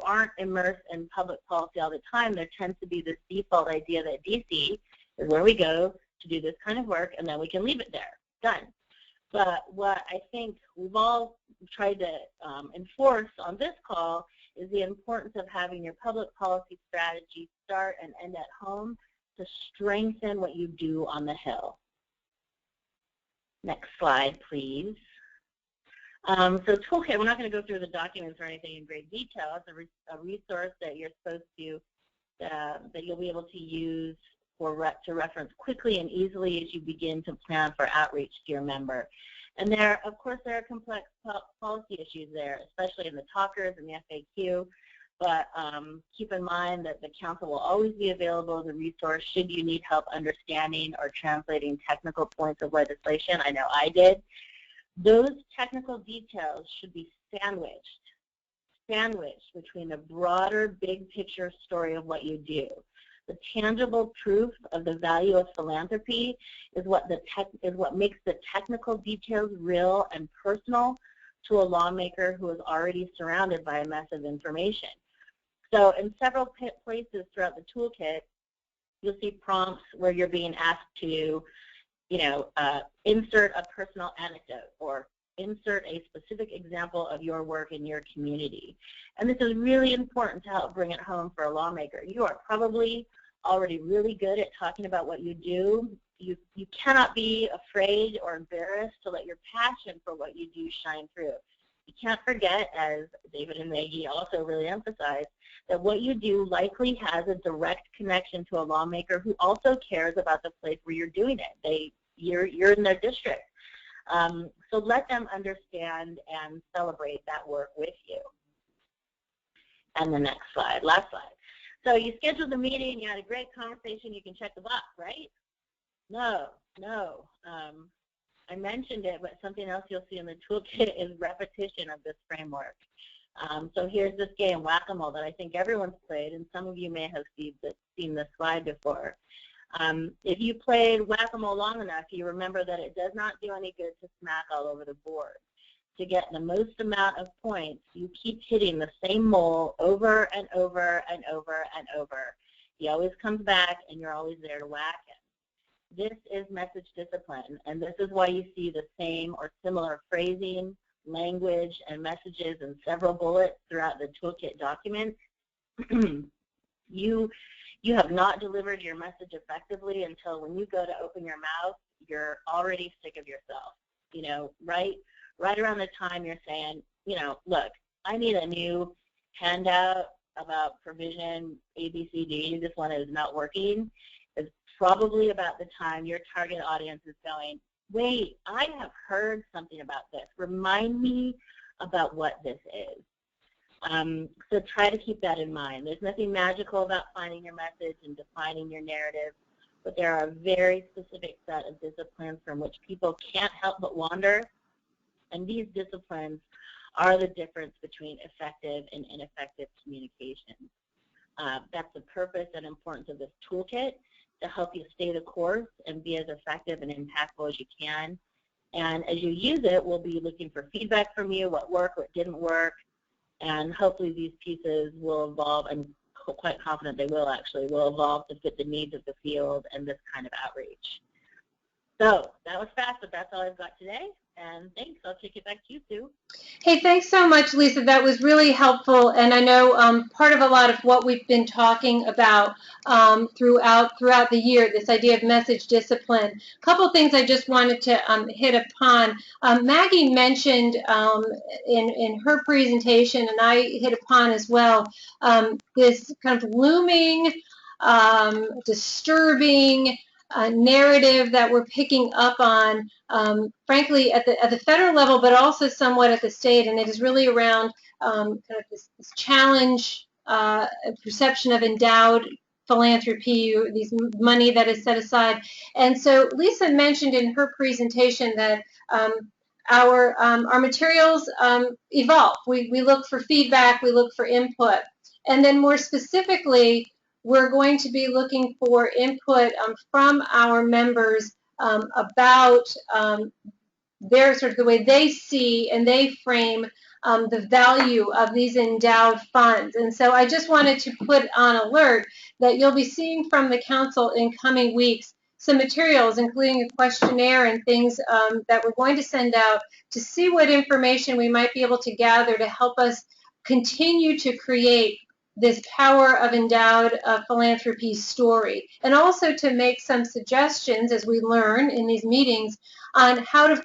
aren't immersed in public policy all the time, there tends to be this default idea that DC is where we go to do this kind of work, and then we can leave it there, done. But what I think we've all tried to enforce on this call is the importance of having your public policy strategy start and end at home to strengthen what you do on the Hill. Next slide, please. So toolkit, we're not going to go through the documents or anything in great detail. It's a resource that you're supposed to, that you'll be able to use to reference quickly and easily as you begin to plan for outreach to your member. And of course, there are complex policy issues there, especially in the talkers and the FAQ. but keep in mind that the council will always be available as a resource should you need help understanding or translating technical points of legislation. I know I did. Those technical details should be sandwiched between the broader big picture story of what you do. The tangible proof of the value of philanthropy is what makes the technical details real and personal to a lawmaker who is already surrounded by a mess of information. So in several places throughout the toolkit, you'll see prompts where you're being asked to, insert a personal anecdote or insert a specific example of your work in your community. And this is really important to help bring it home for a lawmaker. You are probably already really good at talking about what you do. You cannot be afraid or embarrassed to let your passion for what you do shine through. You can't forget, as David and Maggie also really emphasized, that what you do likely has a direct connection to a lawmaker who also cares about the place where you're doing it. You're in their district. So let them understand and celebrate that work with you. And the next slide, last slide. So you scheduled the meeting, you had a great conversation, you can check the box, right? No. I mentioned it, but something else you'll see in the toolkit is repetition of this framework. So here's this game, whack-a-mole, that I think everyone's played, and some of you may have seen this slide before. If you played whack-a-mole long enough, you remember that it does not do any good to smack all over the board. To get the most amount of points, you keep hitting the same mole over and over and over and over. He always comes back, and you're always there to whack him. This is message discipline, and this is why you see the same or similar phrasing, language, and messages in several bullets throughout the toolkit document. You have not delivered your message effectively until when you go to open your mouth, you're already sick of yourself. Right around the time you're saying, look, I need a new handout about provision ABCD, this one is not working. It's probably about the time your target audience is going, wait, I have heard something about this. Remind me about what this is. So try to keep that in mind. There's nothing magical about finding your message and defining your narrative, but there are a very specific set of disciplines from which people can't help but wander, and these disciplines are the difference between effective and ineffective communication. That's the purpose and importance of this toolkit, to help you stay the course and be as effective and impactful as you can. And as you use it, we'll be looking for feedback from you, what worked, what didn't work, and hopefully these pieces will evolve, and quite confident they will actually, will evolve to fit the needs of the field and this kind of outreach. So that was fast, but that's all I've got today. And thanks. I'll take it back to you, Sue. Hey, thanks so much, Lisa. That was really helpful. And I know part of a lot of what we've been talking about throughout the year, this idea of message discipline. A couple things I just wanted to hit upon. Maggie mentioned in her presentation, and I hit upon as well, this kind of looming, disturbing narrative that we're picking up on, frankly, at the federal level, but also somewhat at the state, and it is really around kind of this challenge, perception of endowed philanthropy, these money that is set aside. And so Lisa mentioned in her presentation that our materials evolve. We look for feedback, we look for input, and then more specifically, we're going to be looking for input from our members about their sort of the way they see and they frame the value of these endowed funds. And so I just wanted to put on alert that you'll be seeing from the council in coming weeks some materials, including a questionnaire and things that we're going to send out to see what information we might be able to gather to help us continue to create this power of endowed philanthropy story, and also to make some suggestions as we learn in these meetings on how to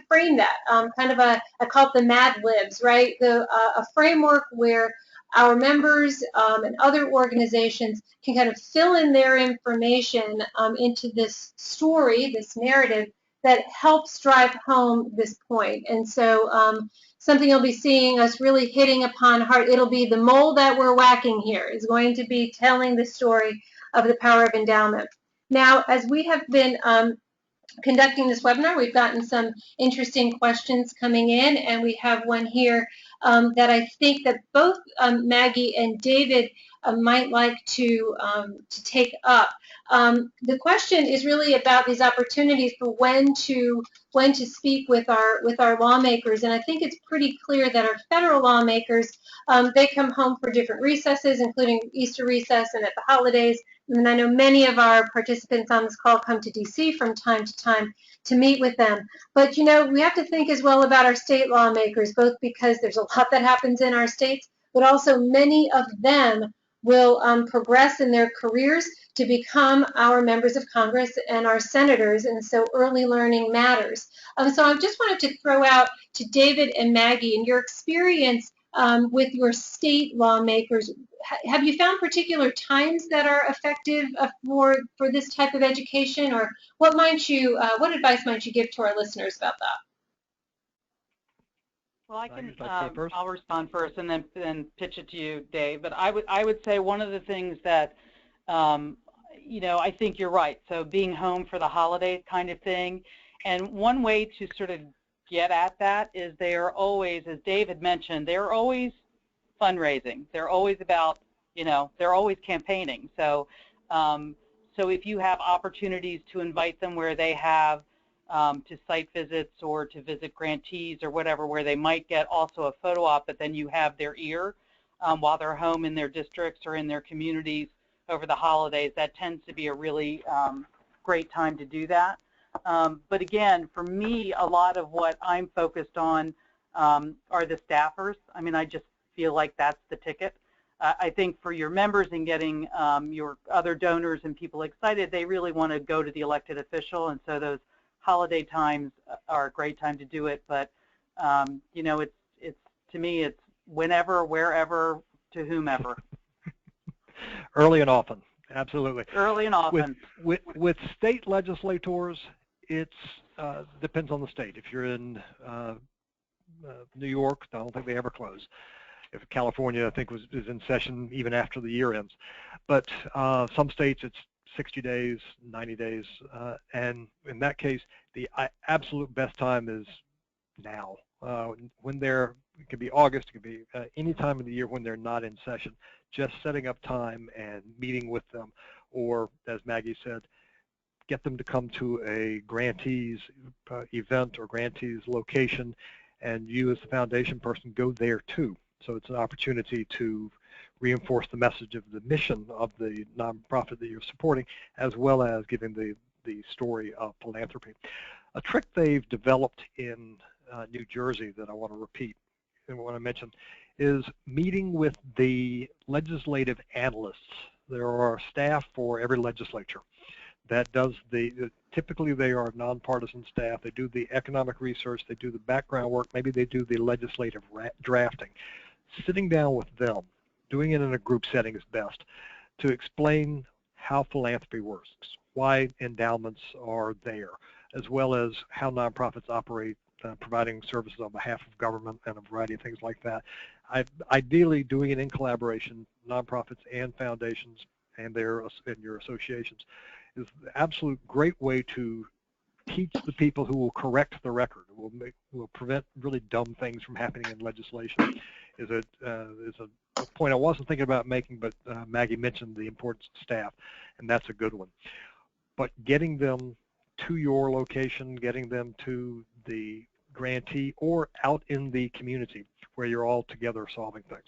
frame that, kind of I call it the Mad Libs, right? A framework where our members and other organizations can kind of fill in their information into this story, this narrative that helps drive home this point. And so something you'll be seeing us really hitting upon hard. It'll be the mole that we're whacking here is going to be telling the story of the power of endowment. Now, as we have been conducting this webinar, we've gotten some interesting questions coming in, and we have one here that I think that both Maggie and David might like to take up. The question is really about these opportunities for when to speak with our lawmakers, and I think it's pretty clear that our federal lawmakers, they come home for different recesses, including Easter recess and at the holidays. And I know many of our participants on this call come to DC from time to time to meet with them. But, you know, we have to think as well about our state lawmakers, both because there's a lot that happens in our states, but also many of them will progress in their careers to become our members of Congress and our senators, and so early learning matters. So I just wanted to throw out to David and Maggie, in your experience with your state lawmakers, have you found particular times that are effective for this type of education, or what advice might you give to our listeners about that? Well, I'll respond first and then pitch it to you, Dave. But I would say one of the things that, you know, I think you're right. So being home for the holidays kind of thing, and one way to sort of get at that is they are always, as Dave had mentioned, they're always fundraising. They're always about, you know, they're always campaigning. So, so if you have opportunities to invite them where they have to site visits or to visit grantees or whatever, where they might get also a photo op, but then you have their ear while they're home in their districts or in their communities over the holidays, that tends to be a really great time to do that. But again, for me, a lot of what I'm focused on are the staffers. I mean, I just feel like that's the ticket. I think for your members and getting your other donors and people excited, they really want to go to the elected official, and so those holiday times are a great time to do it. But you know, it's to me, it's whenever, wherever, to whomever. Early and often, absolutely. Early and often. With state legislators, it's depends on the state. If you're in New York, I don't think they ever close. If California, I think, is in session even after the year ends. But some states, it's 60 days, 90 days, and in that case, the absolute best time is now. When they're, it could be August, it could be any time of the year when they're not in session. Just setting up time and meeting with them, or as Maggie said, get them to come to a grantees event or grantees location, and you as the foundation person go there too. So it's an opportunity to reinforce the message of the mission of the nonprofit that you're supporting, as well as giving the story of philanthropy. A trick they've developed in New Jersey that I want to repeat and want to mention is meeting with the legislative analysts. There are staff for every legislature that does typically they are nonpartisan staff. They do the economic research, they do the background work, maybe they do the legislative drafting. Sitting down with them, doing it in a group setting is best, to explain how philanthropy works, why endowments are there, as well as how nonprofits operate, providing services on behalf of government and a variety of things like that. Ideally doing it in collaboration, nonprofits and foundations and your associations, is the absolute great way to teach the people who will correct the record, will prevent really dumb things from happening in legislation. Is a point I wasn't thinking about making, but Maggie mentioned the importance of staff, and that's a good one. But getting them to your location, getting them to the grantee or out in the community where you're all together solving things.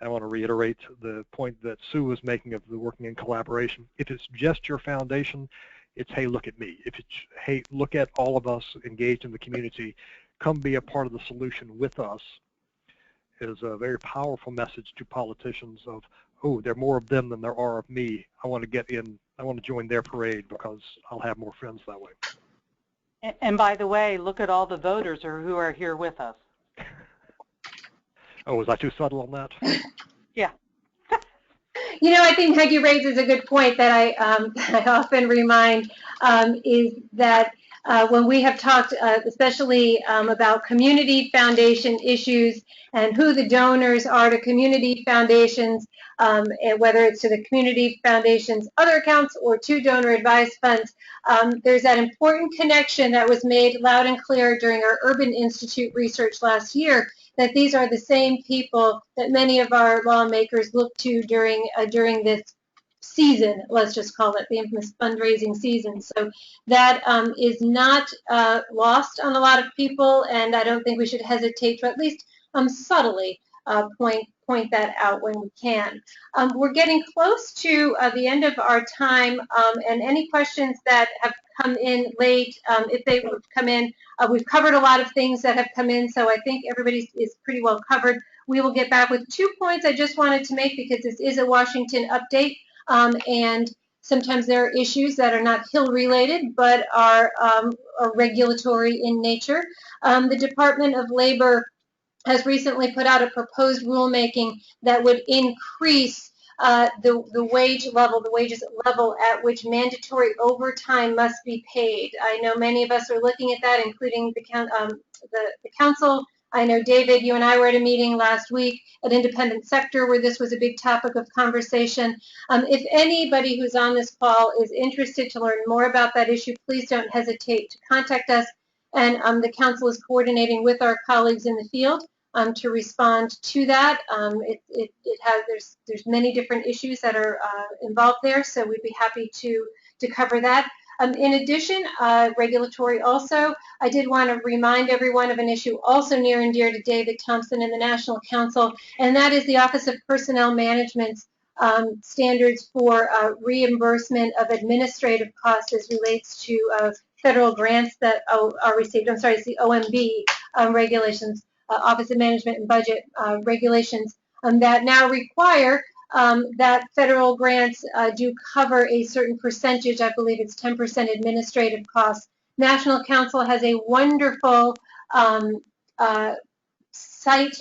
I want to reiterate the point that Sue was making of the working in collaboration. If it's just your foundation, it's, hey, look at me. If it's, hey, look at all of us engaged in the community, come be a part of the solution with us, is a very powerful message to politicians of, oh, there are more of them than there are of me. I want to get in, I want to join their parade because I'll have more friends that way. And by the way, look at all the voters who are here with us. Oh, was I too subtle on that? Yeah. You know, I think Maggie raises a good point that I often remind is that when we have talked especially about community foundation issues and who the donors are to community foundations, and whether it's to the community foundation's other accounts or to donor advised funds, there's that important connection that was made loud and clear during our Urban Institute research last year, that these are the same people that many of our lawmakers look to during this season, let's just call it the infamous fundraising season. So that is not lost on a lot of people, and I don't think we should hesitate to at least subtly point that out when we can. We're getting close to the end of our time, and any questions that have come in late, if they would come in, we've covered a lot of things that have come in, so I think everybody is pretty well covered. We will get back with 2 points I just wanted to make because this is a Washington update, and sometimes there are issues that are not Hill related but are regulatory in nature. The Department of Labor has recently put out a proposed rulemaking that would increase the wages level at which mandatory overtime must be paid. I know many of us are looking at that, including the council. I know, David, you and I were at a meeting last week at Independent Sector where this was a big topic of conversation. If anybody who's on this call is interested to learn more about that issue, please don't hesitate to contact us. And the council is coordinating with our colleagues in the field to respond to that. There's many different issues that are involved there, so we'd be happy to cover that. In addition, regulatory also, I did want to remind everyone of an issue also near and dear to David Thompson and the National Council, and that is the Office of Personnel Management's standards for reimbursement of administrative costs as relates to federal grants that are received. I'm sorry, it's the OMB regulations, Office of Management and Budget regulations that now require that federal grants do cover a certain percentage. I believe it's 10% administrative costs. National Council has a wonderful site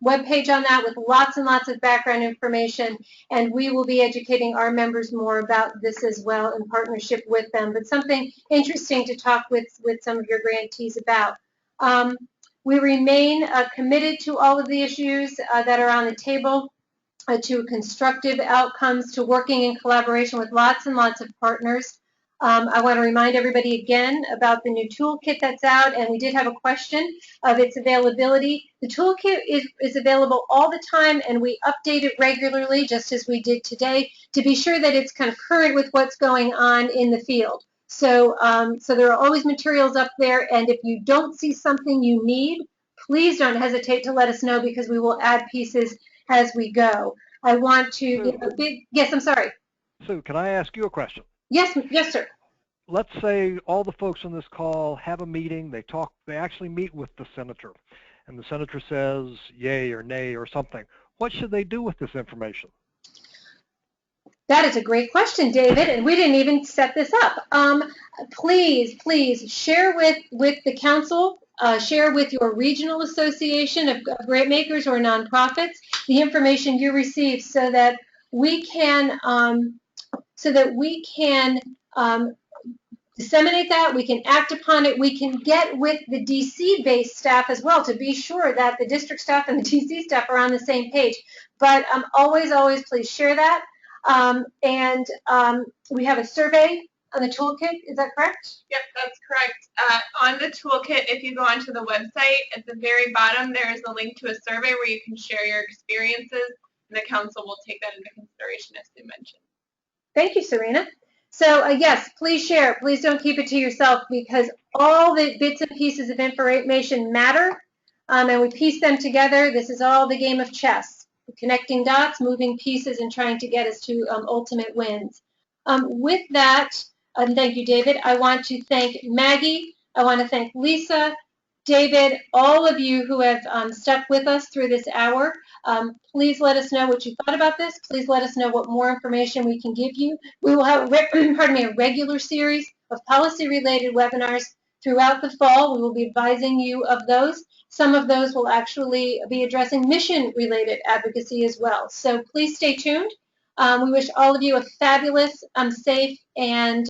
webpage on that with lots and lots of background information, and we will be educating our members more about this as well in partnership with them. But something interesting to talk with some of your grantees about. We remain committed to all of the issues that are on the table, to constructive outcomes, to working in collaboration with lots and lots of partners. I want to remind everybody again about the new toolkit that's out, and we did have a question of its availability. The toolkit is available all the time, and we update it regularly, just as we did today, to be sure that it's kind of current with what's going on in the field. So, so there are always materials up there, and if you don't see something you need, please don't hesitate to let us know, because we will add pieces as we go. I want to give a big, yes, I'm sorry. Sue, can I ask you a question? Yes, yes, sir. Let's say all the folks on this call have a meeting, they actually meet with the senator, and the senator says yay or nay or something. What should they do with this information? That is a great question, David, and we didn't even set this up. Please share with the council, share with your regional association of grant makers or nonprofits the information you receive, so that we can disseminate that, we can act upon it, we can get with the DC-based staff as well to be sure that the district staff and the DC staff are on the same page. But always please share that. We have a survey on the toolkit, is that correct? Yep, that's correct. On the toolkit, if you go onto the website, at the very bottom, there is a link to a survey where you can share your experiences, and the council will take that into consideration, as Sue mentioned. Thank you, Serena. So yes, please share. Please don't keep it to yourself, because all the bits and pieces of information matter, and we piece them together. This is all the game of chess, connecting dots, moving pieces, and trying to get us to ultimate wins. With that, thank you, David. I want to thank Maggie. I want to thank Lisa, David, all of you who have stuck with us through this hour. Please let us know what you thought about this. Please let us know what more information we can give you. We will have a regular series of policy-related webinars throughout the fall. We will be advising you of those. Some of those will actually be addressing mission-related advocacy as well. So please stay tuned. We wish all of you a fabulous, safe, and